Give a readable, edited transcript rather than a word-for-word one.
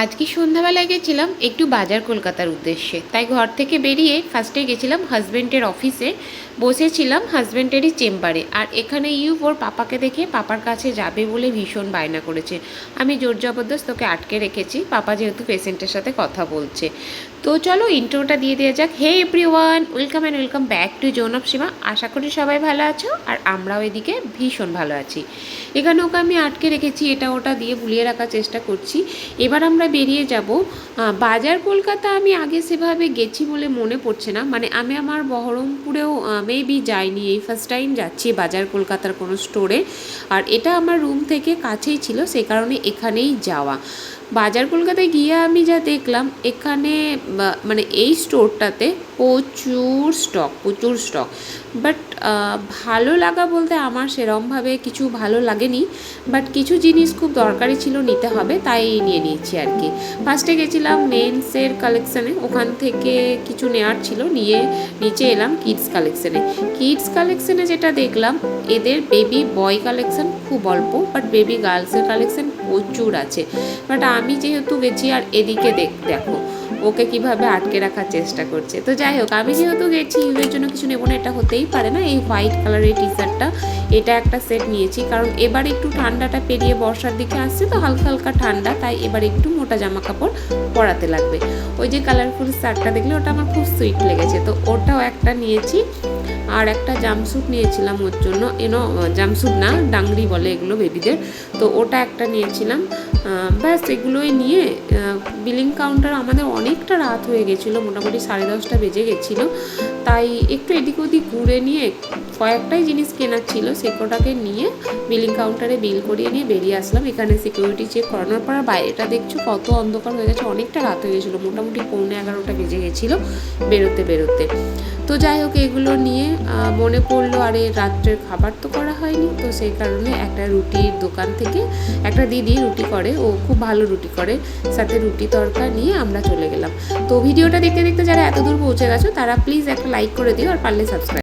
আজকে সন্ধ্যাবেলায় গেছিলাম একটু বাজার কলকাতার উদ্দেশ্যে। তাই ঘর থেকে বেরিয়ে ফার্স্টে গেছিলাম হাজব্যান্ডের অফিসে, বসেছিলাম হাজব্যান্ডেরই চেম্বারে। আর এখানে ওর পাপাকে দেখে পাপার কাছে যাবে বলে ভীষণ বায়না করেছে। আমি জোর জবরদস্ত তোকে আটকে রেখেছি, পাপা যেহেতু পেশেন্টের সাথে কথা বলছে। তো চলো ইন্ট্রোটা দিয়ে দেওয়া যাক। Hey everyone, welcome and welcome back to zone of Seema. আশা করি সবাই ভালো আছো, আর আমরাও এদিকে ভীষণ ভালো আছি। এখানে ওকে আমি আটকে রেখেছি, এটা ওটা দিয়ে ভুলিয়ে রাখার চেষ্টা করছি। এবার আমরা বেরিয়ে যাব বাজার কলকাতা। আমি আগে সেভাবে গেছি বলে মনে পড়ছে না, মানে আমি আমার বহরমপুরেও মেবি যাইনি, এই ফার্স্ট টাইম যাচ্ছি বাজার কলকাতার কোনো স্টোরে। আর এটা আমার রুম থেকে কাছেই ছিল, সেই কারণে এখানেই যাওয়া। বাজার কলকাতায় গিয়ে আমি যা দেখলাম, এখানে মানে এই স্টোরটাতে প্রচুর স্টক। বাট ভালো লাগা বলতে আমার সেরমভাবে কিছু ভালো লাগেনি, বাট কিছু জিনিস খুব দরকারি ছিল, নিতে হবে, তাই নিয়ে নিয়েছি আর কি। ফার্স্টে গেছিলাম মেন্সের কালেকশানে, ওখান থেকে কিছু নেওয়ার ছিল, নিয়ে নিচে এলাম কিডস কালেকশানে যেটা দেখলাম, এদের বেবি বয় কালেকশান খুব অল্প, বাট বেবি গার্লসের কালেকশান প্রচুর আছে। বাট আমি যেহেতু গেছি, আর এদিকে দেখো ওকে কিভাবে আটকে রাখার চেষ্টা করছে। তো যাই হোক, আমি যেহেতু গেছি ইউয়ের জন্য কিছু নেবো না, এটা হতেই পারে না। এই হোয়াইট কালারের টি শার্টটা, এটা একটা সেট নিয়েছি, কারণ এবার একটু ঠান্ডাটা পেরিয়ে বর্ষার দিকে আসছে, তো হালকা হালকা ঠান্ডা, তাই এবার একটু মোটা জামা কাপড় পরাতে লাগবে। ওই যে কালারফুল শার্টটা দেখলে, ওটা আমার খুব সুইট লেগেছে, তো ওটাও একটা নিয়েছি। আর একটা জাম্পস্যুট নিয়েছিলাম ওর জন্য, জাম্পস্যুট না, ডাংরি বলে এগুলো বেবিদের, তো ওটা একটা নিয়েছিলাম। ব্যাস এগুলোই নিয়ে বিলিং কাউন্টার, আমাদের অনেকটা রাত হয়ে গেছিলো, মোটামুটি 10:30 বেজে গেছিলো, তাই একটু এদিক ওদিক ঘুরে নিয়ে কয়েকটাই জিনিস কেনার ছিল, সেগুলোটাকে নিয়ে বিলিং কাউন্টারে বিল করিয়ে নিয়ে বেরিয়ে আসলাম। এখানে সিকিউরিটি চেক করানোর পর বাইরেটা দেখছো কত অন্ধকার হয়ে গেছে, অনেকটা রাত হয়ে গেছিলো, মোটামুটি 11:45 বেজে গেছিলো বেরোতে। তো যাই হোক, এগুলো নিয়ে মনে পড়লো, আরে রাত্রের খাবার তো করা হয়নি, তো সেই কারণে একটা রুটির দোকান থেকে একটা দিদি রুটি করে, ও খুব ভালো রুটি করে, সাথে রুটি তরকা নিয়ে আমরা চলে গেলাম। তো ভিডিওটা দেখতে দেখতে যারা এত দূর পৌঁছে গেছো, তারা প্লিজ একটা লাইক করে দিও, আর পারলে সাবস্ক্রাইব।